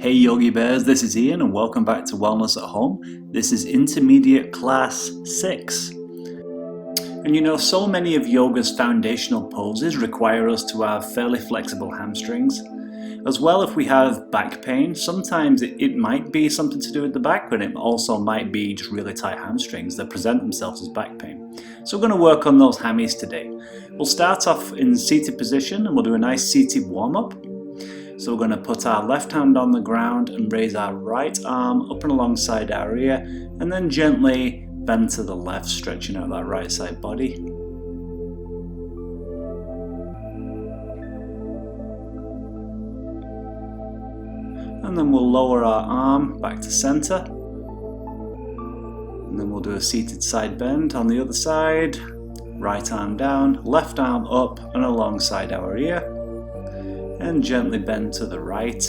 Hey Yogi Bears, this is Ian and welcome back to Wellness at Home. This is Intermediate Class 6. And you know, so many of yoga's foundational poses require us to have fairly flexible hamstrings. As well, if we have back pain, sometimes it might be something to do with the back, but it also might be just really tight hamstrings that present themselves as back pain. So we're going to work on those hammies today. We'll start off in seated position and we'll do a nice seated warm-up. So we're going to put our left hand on the ground and raise our right arm up and alongside our ear, and then gently bend to the left, stretching out that right side body. And then we'll lower our arm back to center. And then we'll do a seated side bend on the other side. Right arm down, left arm up and alongside our ear. And gently bend to the right.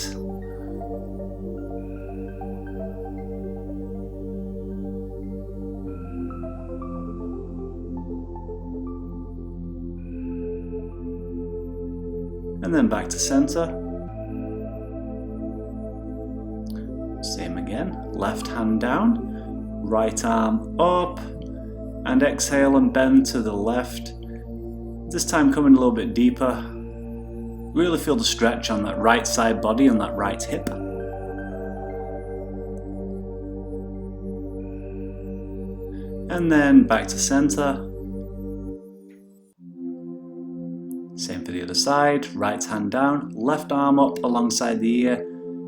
And then back to center. Same again, left hand down, right arm up, and exhale and bend to the left. This time coming a little bit deeper. Really feel the stretch on that right side body and that right hip. And then back to center. Same for the other side, right hand down, left arm up alongside the ear,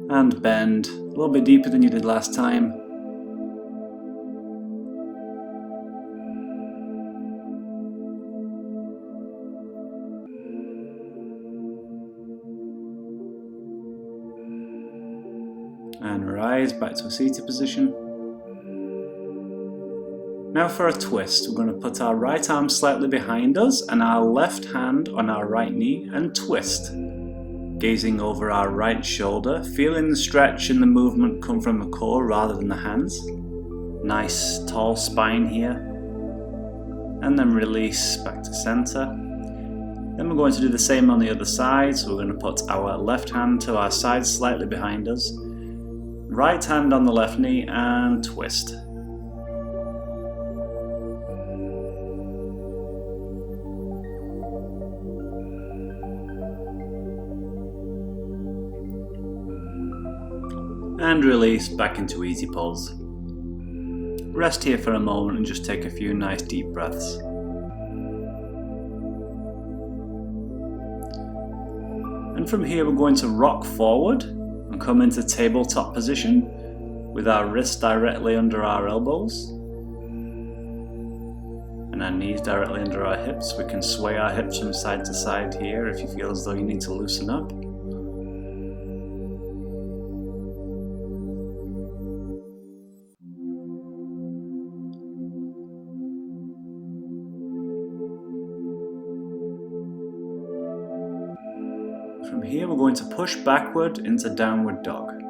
and bend a little bit deeper than you did last time. And rise back to a seated position. Now for a twist, we're going to put our right arm slightly behind us and our left hand on our right knee and twist. Gazing over our right shoulder, feeling the stretch and the movement come from the core rather than the hands. Nice tall spine here. And then release back to center. Then we're going to do the same on the other side, so we're going to put our left hand to our side slightly behind us. Right hand on the left knee and twist. And release back into easy pose. Rest here for a moment and just take a few nice deep breaths. And from here we're going to rock forward and come into tabletop position with our wrists directly under our elbows and our knees directly under our hips. We can sway our hips from side to side here if you feel as though you need to loosen up. From here we're going to push backward into downward dog. We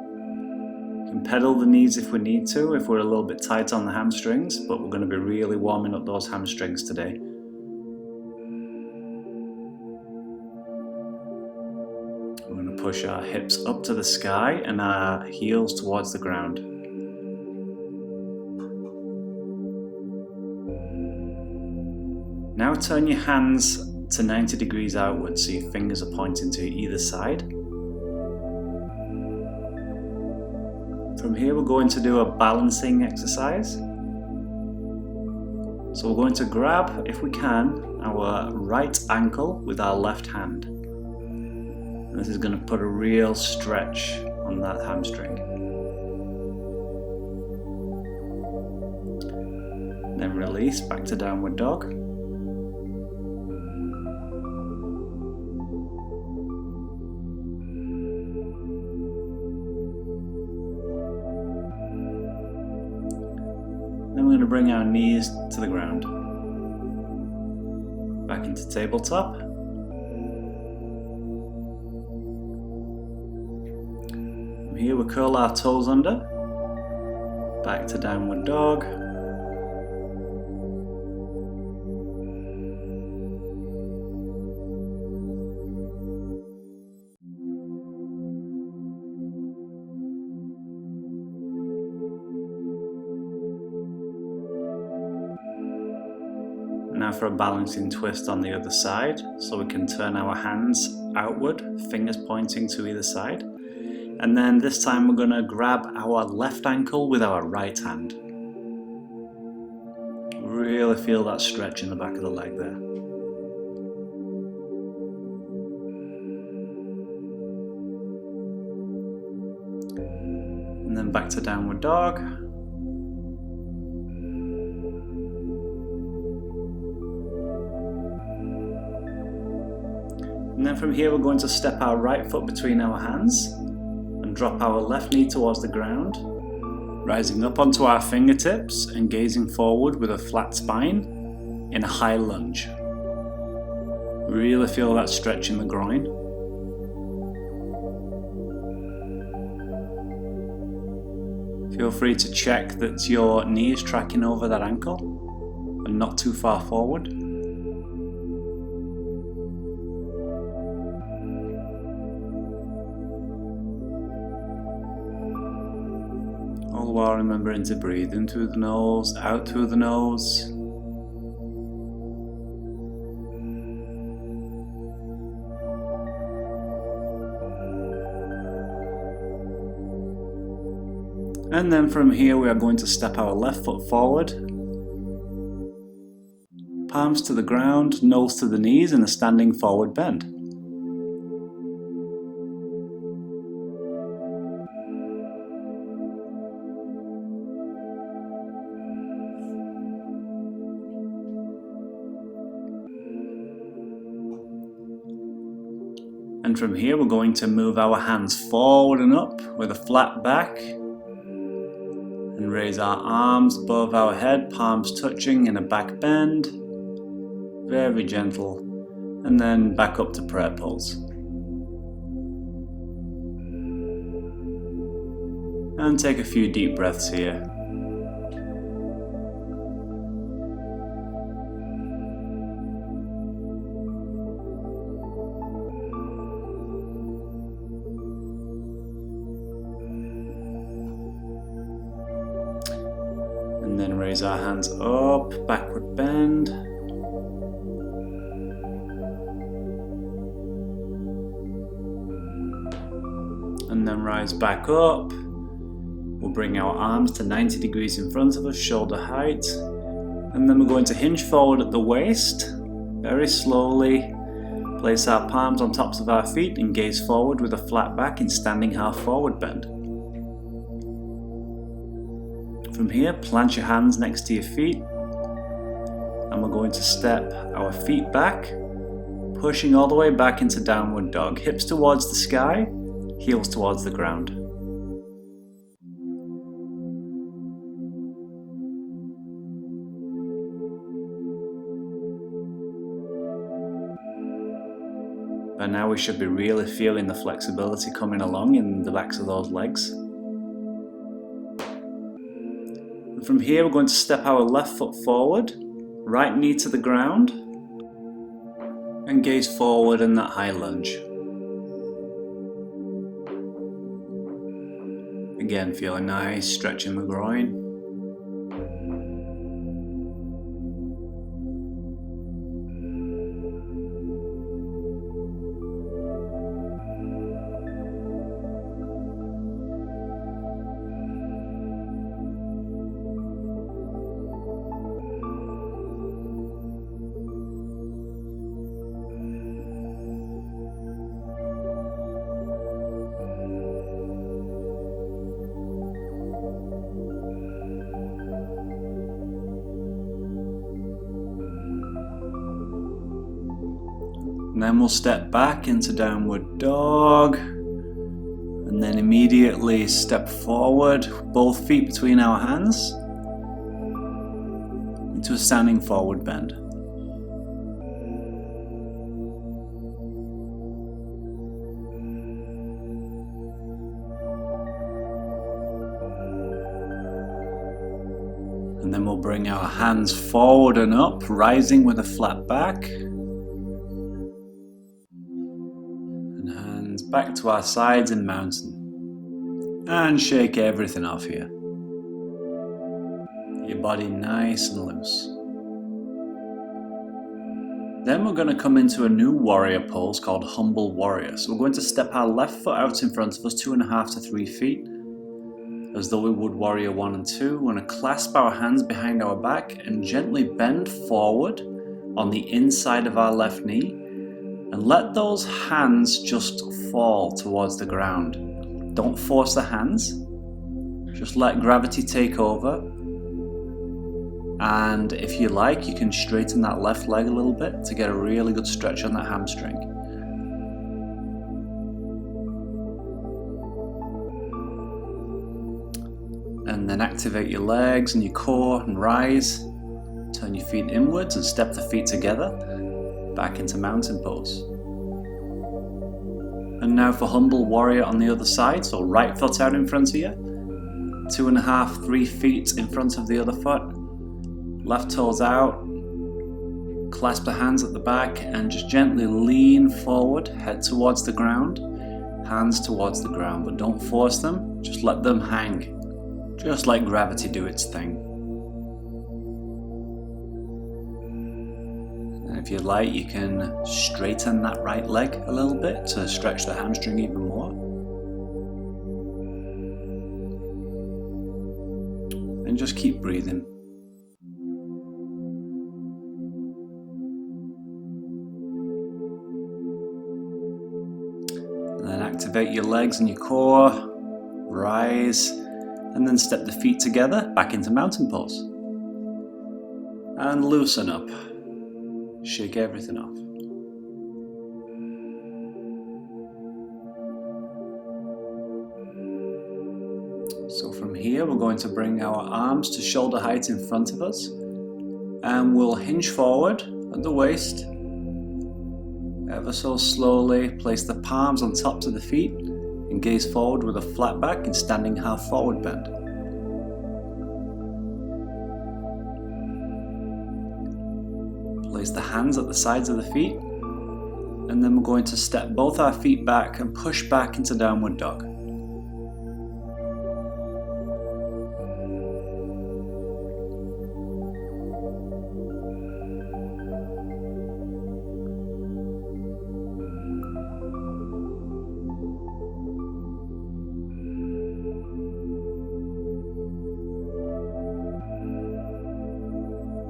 can pedal the knees if we need to, if we're a little bit tight on the hamstrings, but we're going to be really warming up those hamstrings today. We're going to push our hips up to the sky and our heels towards the ground. Now turn your hands to 90 degrees outwards, so your fingers are pointing to either side. From here we're going to do a balancing exercise. So we're going to grab, if we can, our right ankle with our left hand. And this is going to put a real stretch on that hamstring. Then release back to downward dog. Then we're going to bring our knees to the ground. Back into tabletop. From here we curl our toes under. Back to downward dog. now for a balancing twist on the other side, so we can turn our hands outward, fingers pointing to either side. And then this time we're going to grab our left ankle with our right hand. Really feel that stretch in the back of the leg there. And then back to downward dog. And then from here we're going to step our right foot between our hands and drop our left knee towards the ground, rising up onto our fingertips and gazing forward with a flat spine in a high lunge. Really feel that stretch in the groin. Feel free to check that your knee is tracking over that ankle and not too far forward. All while remembering to breathe in through the nose, out through the nose. And then from here we are going to step our left foot forward. Palms to the ground, nose to the knees in a standing forward bend. And from here we're going to move our hands forward and up with a flat back and raise our arms above our head, palms touching in a back bend, very gentle, and then back up to prayer pose. And take a few deep breaths here. And then raise our hands up, backward bend. And then rise back up. We'll bring our arms to 90 degrees in front of us, shoulder height. And then we're going to hinge forward at the waist, very slowly. Place our palms on tops of our feet and gaze forward with a flat back in standing half forward bend. From here, plant your hands next to your feet, and we're going to step our feet back, pushing all the way back into downward dog, hips towards the sky, heels towards the ground. By now we should be really feeling the flexibility coming along in the backs of those legs. From here we're going to step our left foot forward, right knee to the ground, and gaze forward in that high lunge. Again, feel a nice stretch in the groin. And then we'll step back into downward dog, and then immediately step forward, both feet between our hands, into a standing forward bend. And then we'll bring our hands forward and up, rising with a flat back. Back to our sides in mountain, and shake everything off here. Your body nice and loose. Then we're going to come into a new warrior pose called Humble Warrior. So we're going to step our left foot out in front of us 2.5 to 3 feet, as though we would warrior 1 and 2. We're going to clasp our hands behind our back and gently bend forward on the inside of our left knee, and let those hands just fall towards the ground. Don't force the hands, just let gravity take over. And if you like, you can straighten that left leg a little bit to get a really good stretch on that hamstring. And then activate your legs and your core and rise. Turn your feet inwards and step the feet together back into mountain pose. And now for Humble Warrior on the other side. So right foot out in front of you, 2.5, 3 feet in front of the other foot. Left toes out, clasp the hands at the back and just gently lean forward, head towards the ground, hands towards the ground, but don't force them, just let them hang, just let gravity do its thing. And if you'd like, you can straighten that right leg a little bit to stretch the hamstring even more. And just keep breathing. Then activate your legs and your core, rise, and then step the feet together back into mountain pose. And loosen up, shake everything off. So from here we're going to bring our arms to shoulder height in front of us, and we'll hinge forward at the waist. Ever so slowly, place the palms on tops of the feet and gaze forward with a flat back and standing half forward bend. Place the hands at the sides of the feet, and then we're going to step both our feet back and push back into downward dog.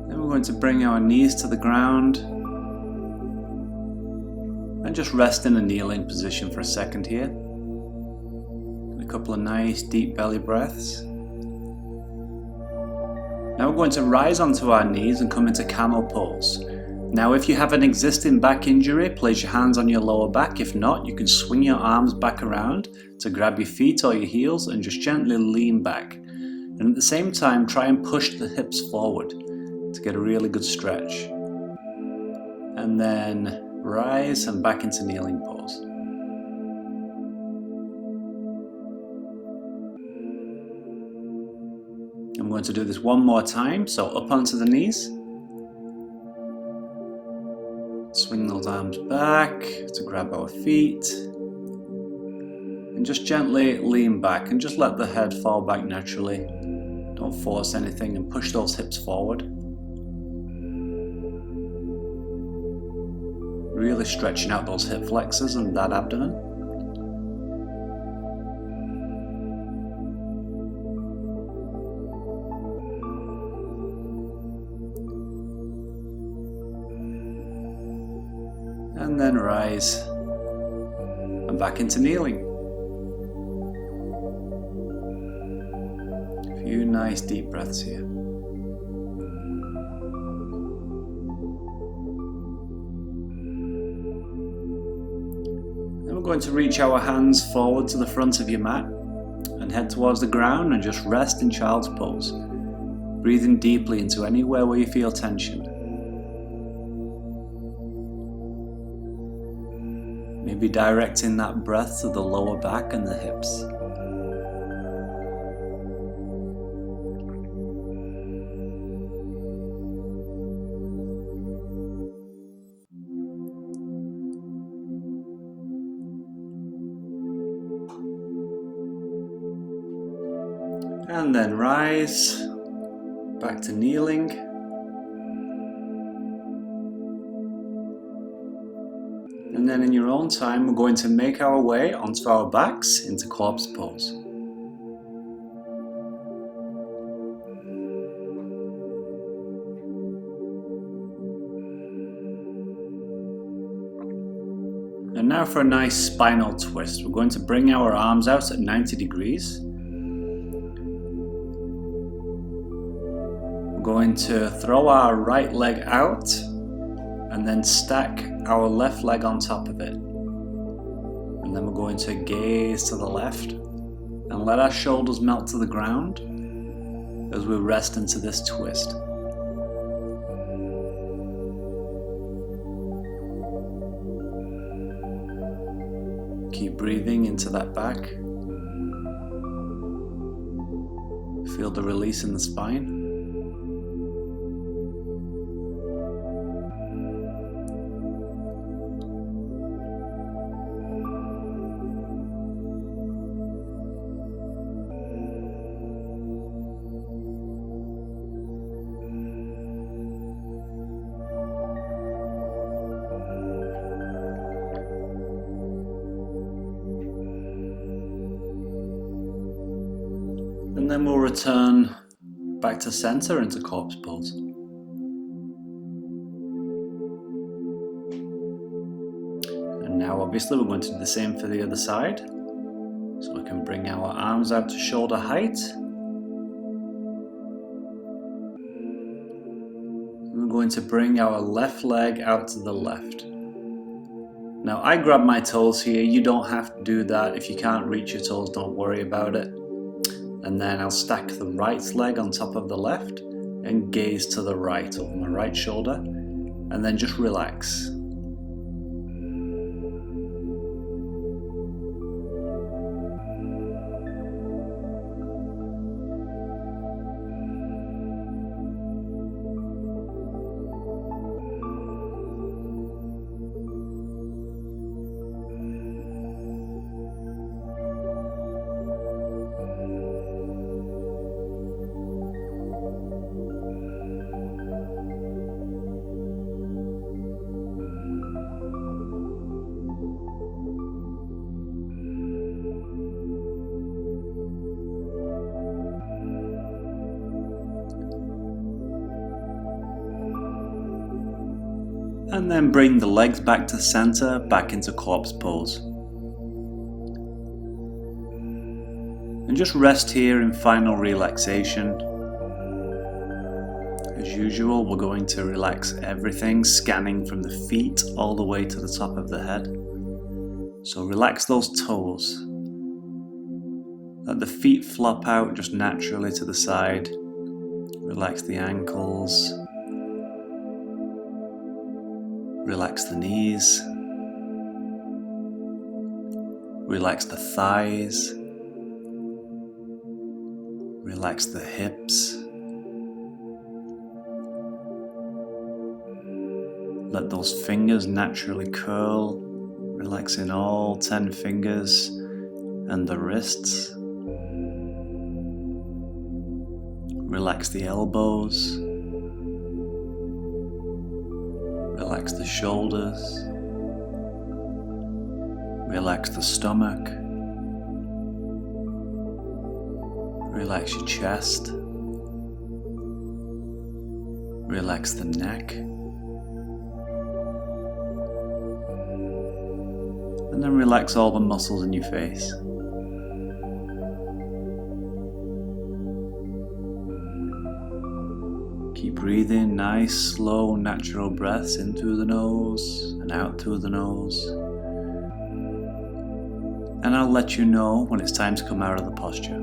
We're going to bring our knees to the ground and just rest in a kneeling position for a second here. A couple of nice deep belly breaths. Now we're going to rise onto our knees and come into Camel Pulse. Now if you have an existing back injury, place your hands on your lower back. If not, you can swing your arms back around to grab your feet or your heels and just gently lean back. And at the same time, try and push the hips forward to get a really good stretch. And then rise and back into kneeling pose. I'm going to do this one more time, so up onto the knees. Swing those arms back to grab our feet. And just gently lean back and just let the head fall back naturally. Don't force anything and push those hips forward. Really stretching out those hip flexors and that abdomen. And then rise and back into kneeling. A few nice deep breaths here. We're going to reach our hands forward to the front of your mat and head towards the ground and just rest in child's pose, breathing deeply into anywhere where you feel tension. Maybe directing that breath to the lower back and the hips. And then rise, back to kneeling. then in your own time, we're going to make our way onto our backs into corpse pose. And now for a nice spinal twist. We're going to bring our arms out at 90 degrees. We're going to throw our right leg out and then stack our left leg on top of it. And then we're going to gaze to the left and let our shoulders melt to the ground as we rest into this twist. Keep breathing into that back. Feel the release in the spine. And then we'll return back to center into corpse pose. And now obviously we're going to do the same for the other side. So we can bring our arms out to shoulder height. And we're going to bring our left leg out to the left. Now I grab my toes here, you don't have to do that. If you can't reach your toes, don't worry about it. And then I'll stack the right leg on top of the left and gaze to the right over my right shoulder, and then just relax. And then bring the legs back to center, back into corpse pose. And just rest here in final relaxation. As usual, we're going to relax everything, scanning from the feet all the way to the top of the head. So relax those toes. Let the feet flop out just naturally to the side. Relax the ankles. Relax the knees. Relax the thighs. Relax the hips. Let those fingers naturally curl, relaxing all 10 fingers and the wrists. Relax the elbows. Relax the shoulders. Relax the stomach. Relax your chest. Relax the neck. And then relax all the muscles in your face. Keep breathing nice, slow, natural breaths in through the nose and out through the nose. And I'll let you know when it's time to come out of the posture.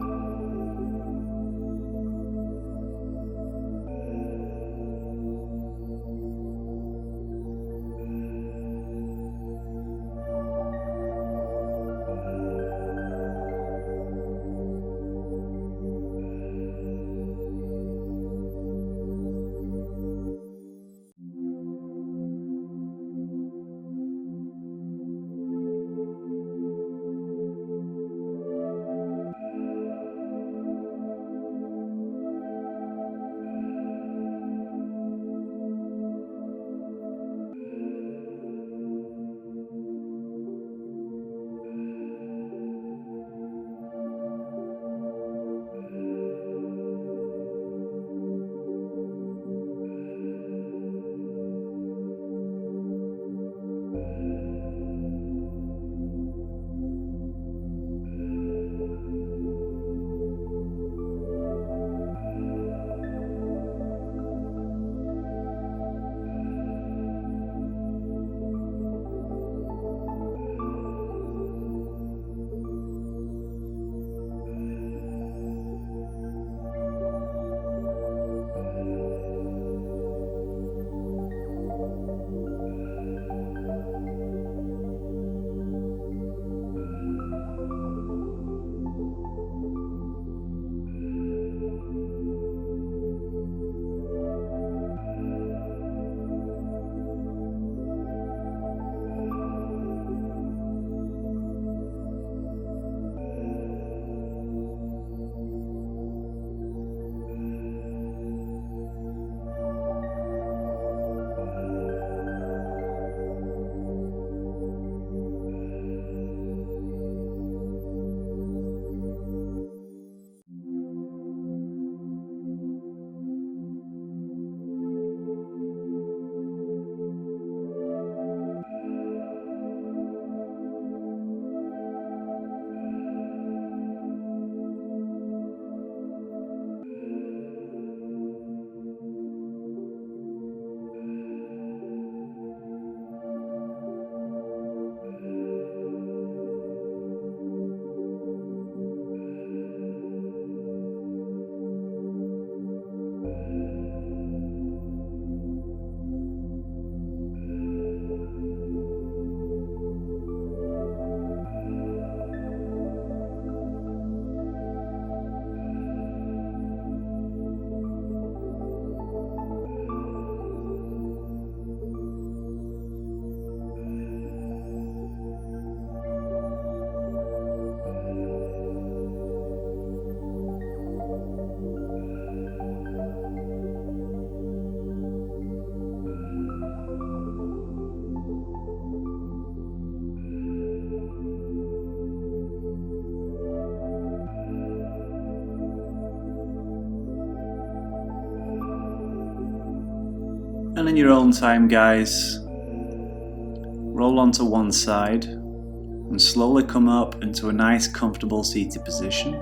And in your own time, guys, roll onto one side and slowly come up into a nice comfortable seated position.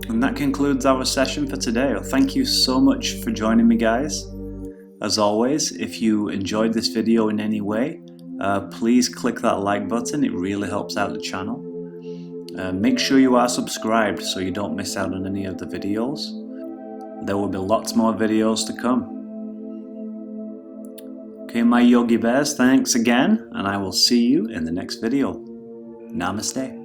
And that concludes our session for today. Thank you so much for joining me, guys. As always, if you enjoyed this video in any way, please click that like button. It really helps out the channel. Make sure you are subscribed so you don't miss out on any of the videos. There will be lots more videos to come. Okay, my Yogi Bears, thanks again, and I will see you in the next video. Namaste.